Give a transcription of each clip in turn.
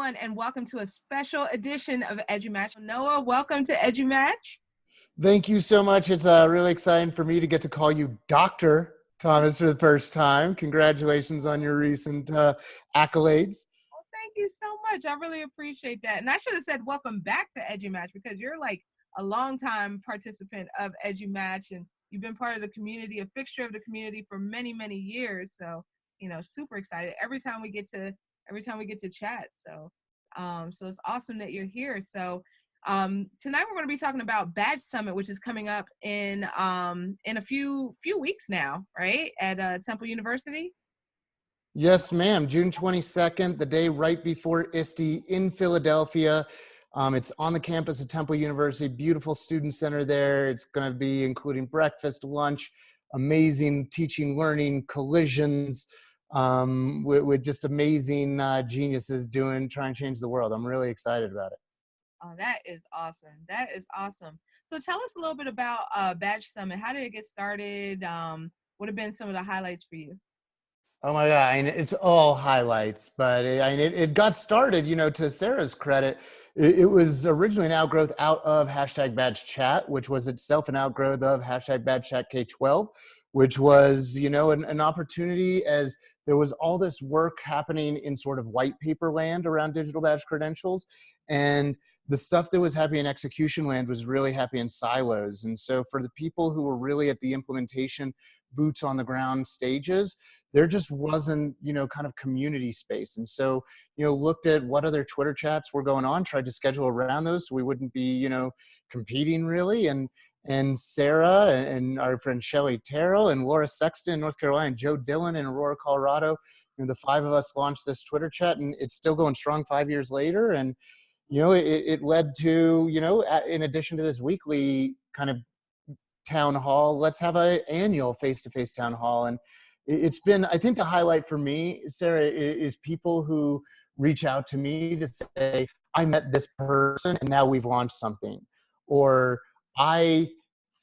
everyone, and welcome to a special edition of EduMatch. Noah, welcome to EduMatch. Thank you so much. It's really exciting for me to get to call you Dr. Thomas for the first time. Congratulations on your recent accolades. Well, thank you so much. I really appreciate that. And I should have said welcome back to EduMatch because you're like a longtime participant of EduMatch, and you've been part of the community, a fixture of the community for many, many years. So, super excited every time we get to chat. So it's awesome that you're here. So tonight we're going to be talking about Badge Summit, which is coming up in a few weeks now, right? At Temple University. Yes, ma'am. June 22nd, the day right before ISTE in Philadelphia. It's on the campus of Temple University, beautiful student center there. It's going to be including breakfast, lunch, amazing teaching, learning, collisions, with just amazing geniuses trying to change the world. I'm really excited about it. Oh, that is awesome. That is awesome. So tell us a little bit about Badge Summit. How did it get started? What have been some of the highlights for you? Oh my God, it's all highlights, but it got started, to Sarah's credit, it was originally an outgrowth out of #BadgeChat, which was itself an outgrowth of #BadgeChat K-12, which was, an opportunity as there was all this work happening in sort of white paper land around digital badge credentials. And the stuff that was happy in execution land was really happy in silos. And so for the people who were really at the implementation boots on the ground stages, there just wasn't, kind of community space. And so, looked at what other Twitter chats were going on, tried to schedule around those so we wouldn't be, competing really. And Sarah and our friend Shelly Terrell and Laura Sexton in North Carolina, and Joe Dillon in Aurora, Colorado, the five of us launched this Twitter chat, and it's still going strong 5 years later. And, it led to, in addition to this weekly kind of town hall, let's have an annual face-to-face town hall. And it's been, I think the highlight for me, Sarah, is people who reach out to me to say, I met this person and now we've launched something. Or I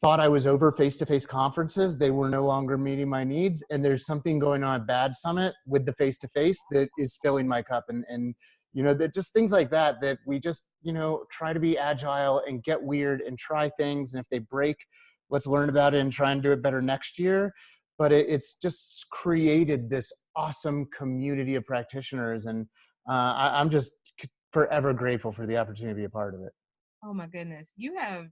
thought I was over face-to-face conferences. They were no longer meeting my needs. And there's something going on at Badge Summit with the face-to-face that is filling my cup. And that just things like that we just, try to be agile and get weird and try things. And if they break, let's learn about it and try and do it better next year. But it's just created this awesome community of practitioners. And I'm just forever grateful for the opportunity to be a part of it. Oh my goodness. You have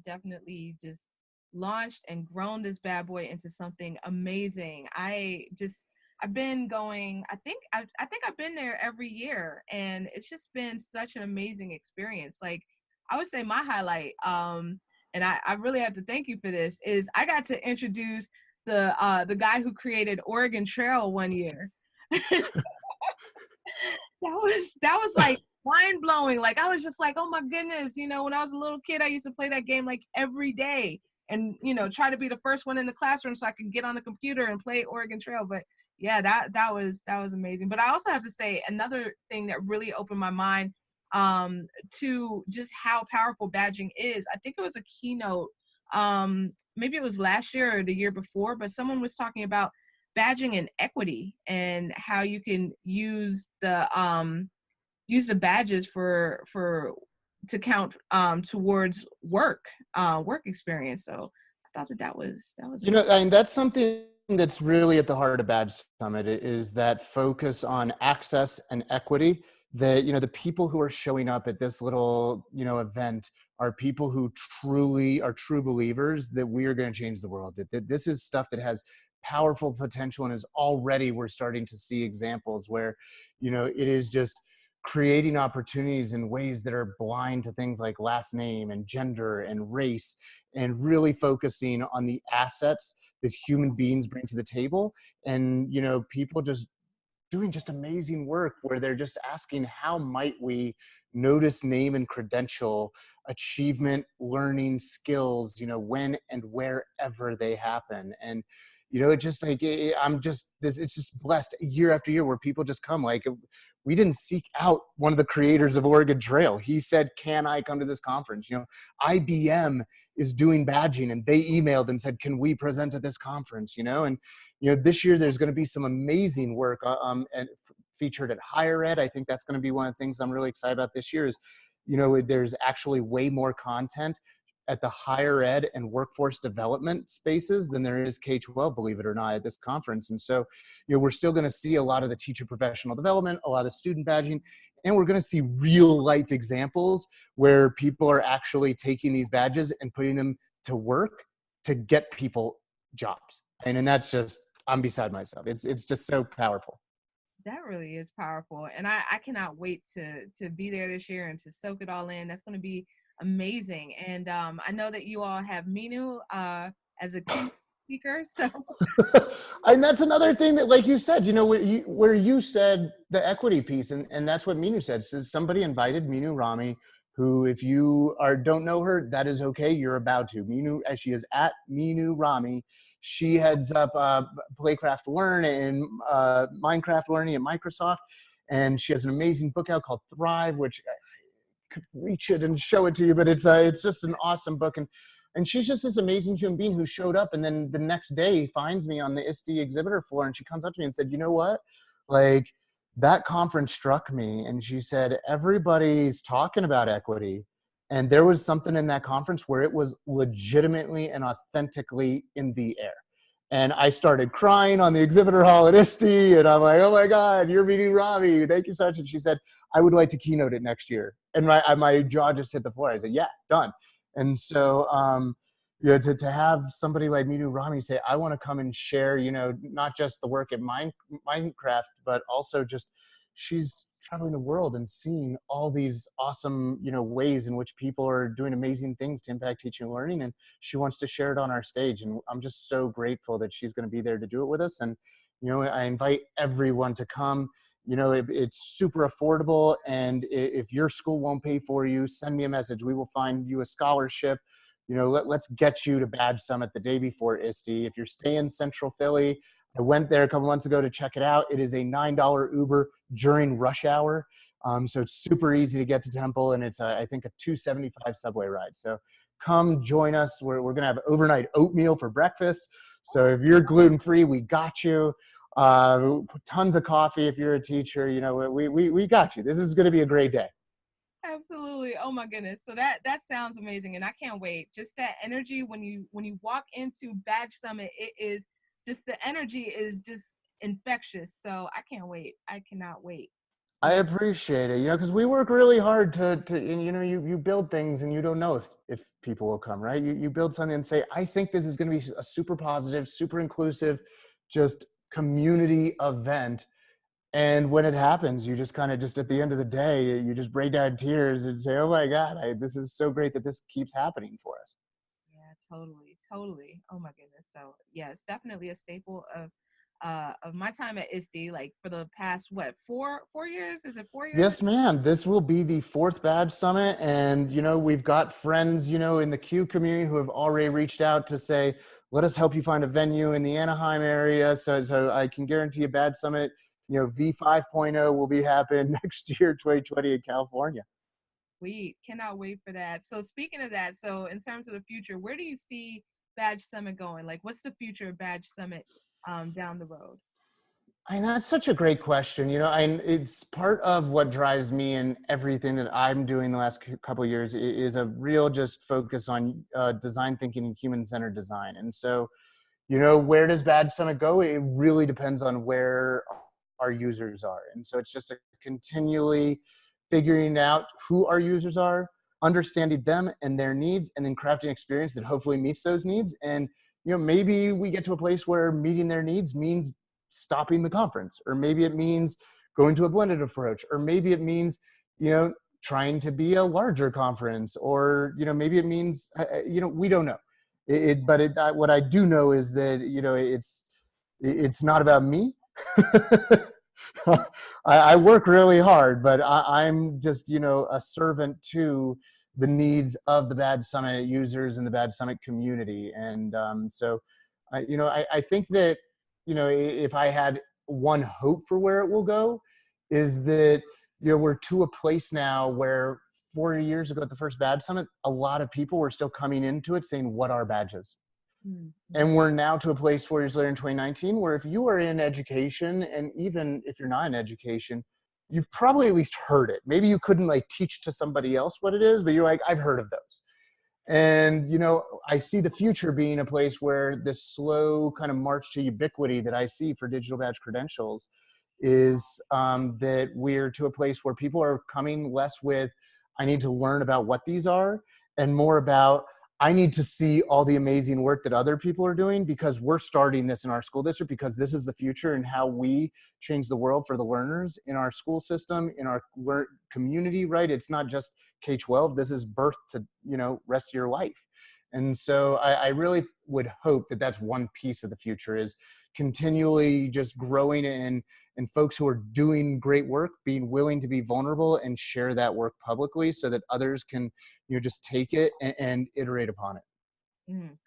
definitely just launched and grown this bad boy into something amazing. I've been going, I think I've been there every year, and it's just been such an amazing experience. Like, I would say my highlight, and I really have to thank you for this, is I got to introduce the guy who created Oregon Trail one year. that was like mind blowing. Like, I was just like, oh my goodness, when I was a little kid, I used to play that game like every day, and try to be the first one in the classroom so I could get on the computer and play Oregon Trail. But yeah, that was amazing. But I also have to say, another thing that really opened my mind to just how powerful badging is. I think it was a keynote, maybe it was last year or the year before, but someone was talking about badging and equity and how you can use the badges to count towards work experience. So I thought that was and that's something that's really at the heart of Badge Summit, is that focus on access and equity. That the people who are showing up at this little event are people who truly are true believers that we are going to change the world, that this is stuff that has powerful potential, and is already, we're starting to see examples where it is just creating opportunities in ways that are blind to things like last name and gender and race, and really focusing on the assets that human beings bring to the table. And people just doing just amazing work where they're just asking, how might we notice, name, and credential achievement, learning, skills, when and wherever they happen. And it's just like, it's just blessed year after year where people just come. Like, we didn't seek out one of the creators of Oregon Trail. He said, can I come to this conference? IBM is doing badging, and they emailed and said, can we present at this conference? And this year there's going to be some amazing work and featured at higher ed. I think that's going to be one of the things I'm really excited about this year is, there's actually way more content at the higher ed and workforce development spaces than there is K-12, believe it or not, at this conference. And so, we're still going to see a lot of the teacher professional development, a lot of the student badging, and we're going to see real life examples where people are actually taking these badges and putting them to work to get people jobs. And that's just, I'm beside myself. It's just so powerful. That really is powerful. And I cannot wait to be there this year and to soak it all in. That's going to be amazing. And I know that you all have Minu as a keynote speaker. So And that's another thing that, like you said, where you said the equity piece, and that's what Minu said. Says somebody invited Minu Rami, who, if you don't know her, that is okay. You're about to. Minu, as she is at Minu Rami, she heads up Playcraft Learn and Minecraft Learning at Microsoft, and she has an amazing book out called Thrive, which I could reach it and show it to you, but it's just an awesome book. And she's just this amazing human being who showed up, and then the next day finds me on the ISTE exhibitor floor, and she comes up to me and said, "You know what? Like, that conference struck me." And she said, "Everybody's talking about equity, and there was something in that conference where it was legitimately and authentically in the air." And I started crying on the exhibitor hall at ISTE, and I'm like, "Oh my God, you're meeting Robbie. Thank you so much." And she said, "I would like to keynote it next year." And my jaw just hit the floor. I said, "Yeah, done." And so, to have somebody like Minu Rami say, "I want to come and share, not just the work at Minecraft, but also just," she's traveling the world and seeing all these awesome, ways in which people are doing amazing things to impact teaching and learning. And she wants to share it on our stage. And I'm just so grateful that she's going to be there to do it with us. And, I invite everyone to come. It's super affordable. And if your school won't pay for you, send me a message. We will find you a scholarship. Let's get you to Badge Summit the day before ISTE. If you're staying Central Philly, I went there a couple months ago to check it out. It is a $9 Uber during rush hour. So it's super easy to get to Temple, and it's, I think, a $2.75 subway ride. So come join us. We're going to have overnight oatmeal for breakfast. So if you're gluten-free, we got you. Tons of coffee if you're a teacher. We got you. This is going to be a great day. absolutely. Oh my goodness. So that sounds amazing, and I can't wait. Just that energy when you walk into Badge Summit, it is just, the energy is just infectious. So I can't wait. I cannot wait. I appreciate it, because we work really hard to and, you build things and you don't know if people will come, right? You build something and say, "I think this is going to be a super positive, super inclusive, just community event." And when it happens, you just kind of, just at the end of the day, you just break down in tears and say, "Oh my God, this is so great that this keeps happening for us." Yeah, totally. Oh my goodness. So yeah, it's definitely a staple of my time at ISTE, like for the past, what, 4 years? Is it 4 years? Yes, ma'am. This will be the 4th Badge Summit. And, we've got friends, in the Q community who have already reached out to say, "Let us help you find a venue in the Anaheim area." So I can guarantee a Badge Summit, V5.0 will be happening next year, 2020, in California. We cannot wait for that. So speaking of that, so in terms of the future, where do you see Badge Summit going? Like, what's the future of Badge Summit down the road? And that's such a great question. And it's part of what drives me in everything that I'm doing the last couple of years is a real just focus on design thinking and human-centered design. And so, where does Badge Summit go? It really depends on where our users are. And so it's just a continually figuring out who our users are, understanding them and their needs, and then crafting an experience that hopefully meets those needs. And, maybe we get to a place where meeting their needs means stopping the conference, or maybe it means going to a blended approach, or maybe it means, trying to be a larger conference, or, maybe it means, we don't know. What I do know is that, it's not about me. I work really hard, but I'm just, a servant to the needs of the Badge Summit users and the Badge Summit community. And so, I think that, if I had one hope for where it will go, is that, we're to a place now where 4 years ago at the first Badge Summit, a lot of people were still coming into it saying, "What are badges?" Mm. And we're now to a place 4 years later in 2019 where if you are in education, and even if you're not in education, you've probably at least heard it. Maybe you couldn't like teach to somebody else what it is, but you're like, I've heard of those. And, you know, I see the future being a place where this slow kind of march to ubiquity that I see for digital badge credentials is that we're to a place where people are coming less with, I need to learn about what these are, and more about, I need to see all the amazing work that other people are doing because we're starting this in our school district, because this is the future and how we change the world for the learners in our school system, in our community, right? It's not just K-12, this is birth to, you know, rest of your life. And so I really would hope that that's one piece of the future, is continually just growing and folks who are doing great work being willing to be vulnerable and share that work publicly so that others can, you know, just take it and iterate upon it.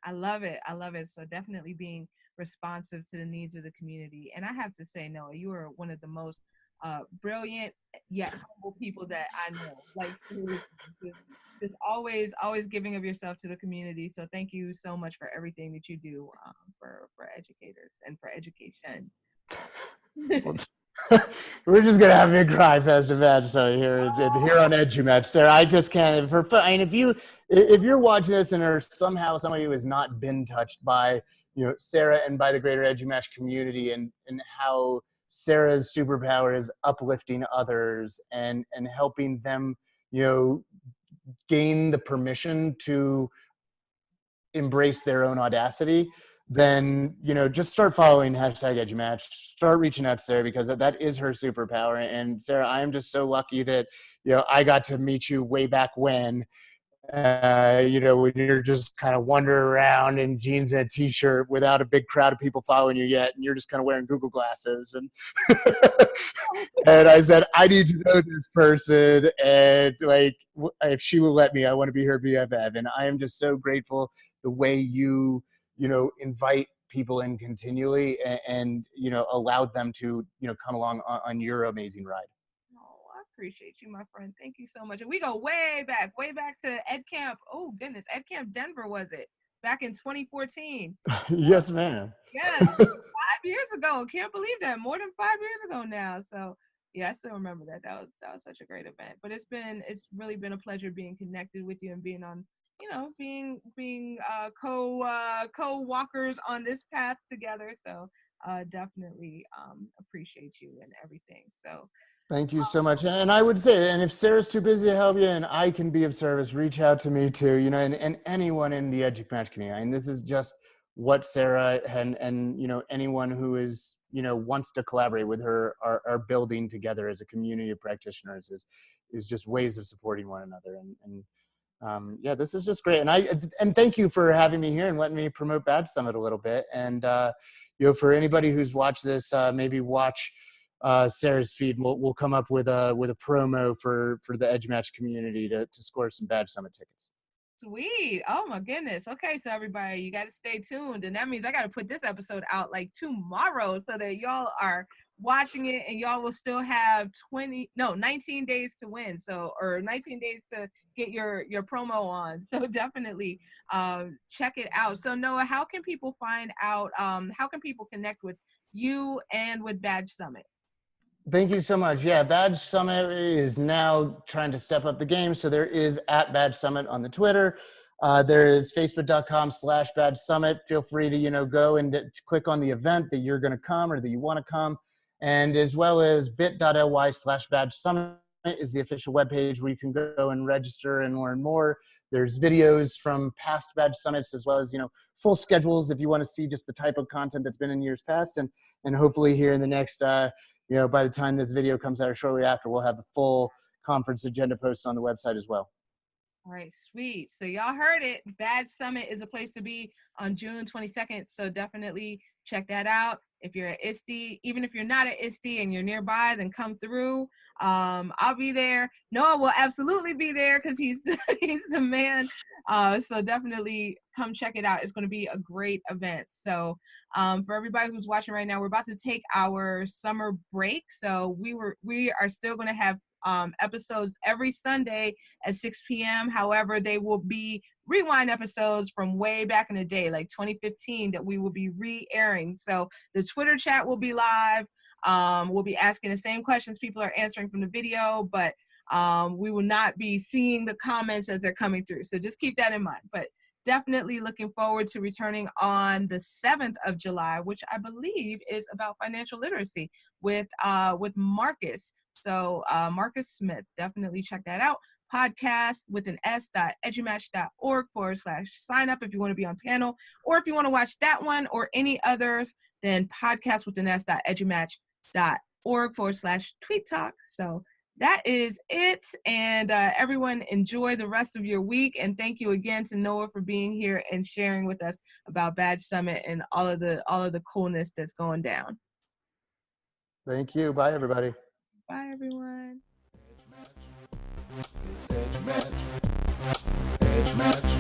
I love it. I love it. So definitely being responsive to the needs of the community. And I have to say, Noah, you are one of the most brilliant yet humble people that I know. Like seriously, just always giving of yourself to the community. So thank you so much for everything that you do for educators and for education. Well, we're just gonna have a big cry fest of Edge so here on EduMatch, Sarah. I just can't. I mean, if you're watching this and are somehow somebody who has not been touched by, you know, Sarah and by the greater EduMatch community and how Sarah's superpower is uplifting others and helping them, you know, gain the permission to embrace their own audacity, then, you know, just start following hashtag EduMatch, start reaching out to Sarah, because that is her superpower. And Sarah, I am just so lucky that, you know, I got to meet you way back when, you know, when you're just kind of wandering around in jeans and a t-shirt without a big crowd of people following you yet, and you're just kind of wearing Google glasses. And and I said, I need to know this person, and like, if she will let me, I want to be her BFF. And I am just so grateful the way you know, invite people in continually and you know, allow them to, you know, come along on your amazing ride. Oh, I appreciate you, my friend. Thank you so much. And we go way back to Ed Camp. Oh goodness, Ed Camp Denver, was it? Back in 2014. Yes, ma'am. Yes, 5 years ago. Can't believe that. More than 5 years ago now. So yeah, I still remember that. That was such a great event. But it's really been a pleasure being connected with you and being on, you know, being co-walkers on this path together. So definitely appreciate you and everything. So Thank you so much. And I would say, and if Sarah's too busy to help you and I can be of service, reach out to me too, you know, and anyone in the EduMatch community. And this is just what Sarah and you know, anyone who is, you know, wants to collaborate with her are building together as a community of practitioners is just ways of supporting one another. And yeah, this is just great. And thank you for having me here and letting me promote Badge Summit a little bit. And you know, for anybody who's watched this, maybe watch Sarah's feed. We'll come up with a promo for the EduMatch community to score some Badge Summit tickets. sweet. Oh my goodness. Okay, so everybody, you got to stay tuned. And that means I got to put this episode out like tomorrow so that y'all are watching it and y'all will still have 19 days to win. So, or 19 days to get your promo on. So definitely check it out. So Noah, how can people find out, how can people connect with you and with Badge Summit? Thank you so much. Yeah, Badge Summit is now trying to step up the game. So there is at Badge Summit on the Twitter. There is facebook.com/Badge Summit. Feel free to, you know, go and click on the event that you're going to come or that you want to come. And as well as bit.ly/Badge Summit is the official webpage where you can go and register and learn more. There's videos from past Badge Summits, as well as, you know, full schedules if you want to see just the type of content that's been in years past. And hopefully here in the next, you know, by the time this video comes out or shortly after, we'll have the full conference agenda posts on the website as well. All right, sweet. So y'all heard it. Badge Summit is a place to be on June 22nd. So definitely check that out. If you're at ISTE, even if you're not at ISTE and you're nearby, then come through. I'll be there. Noah will absolutely be there because he's he's the man. So definitely come check it out. It's going to be a great event. So for everybody who's watching right now, we're about to take our summer break. So we are still going to have episodes every Sunday at 6 p.m. However, they will be rewind episodes from way back in the day, like 2015, that we will be re-airing. So the Twitter chat will be live. We'll be asking the same questions people are answering from the video, but we will not be seeing the comments as they're coming through. So just keep that in mind. But definitely looking forward to returning on the 7th of July, which I believe is about financial literacy with Marcus. So Marcus Smith, definitely check that out. Podcast with an s.edumatch.org/sign up if you want to be on panel, or if you want to watch that one or any others, then podcast with an s.edumatch.org/tweet talk. So that is it. And everyone, enjoy the rest of your week. And thank you again to Noah for being here and sharing with us about Badge Summit and all of the coolness that's going down. Thank you. Bye, everybody. Bye, everyone. It's Edge Match. Edge Match.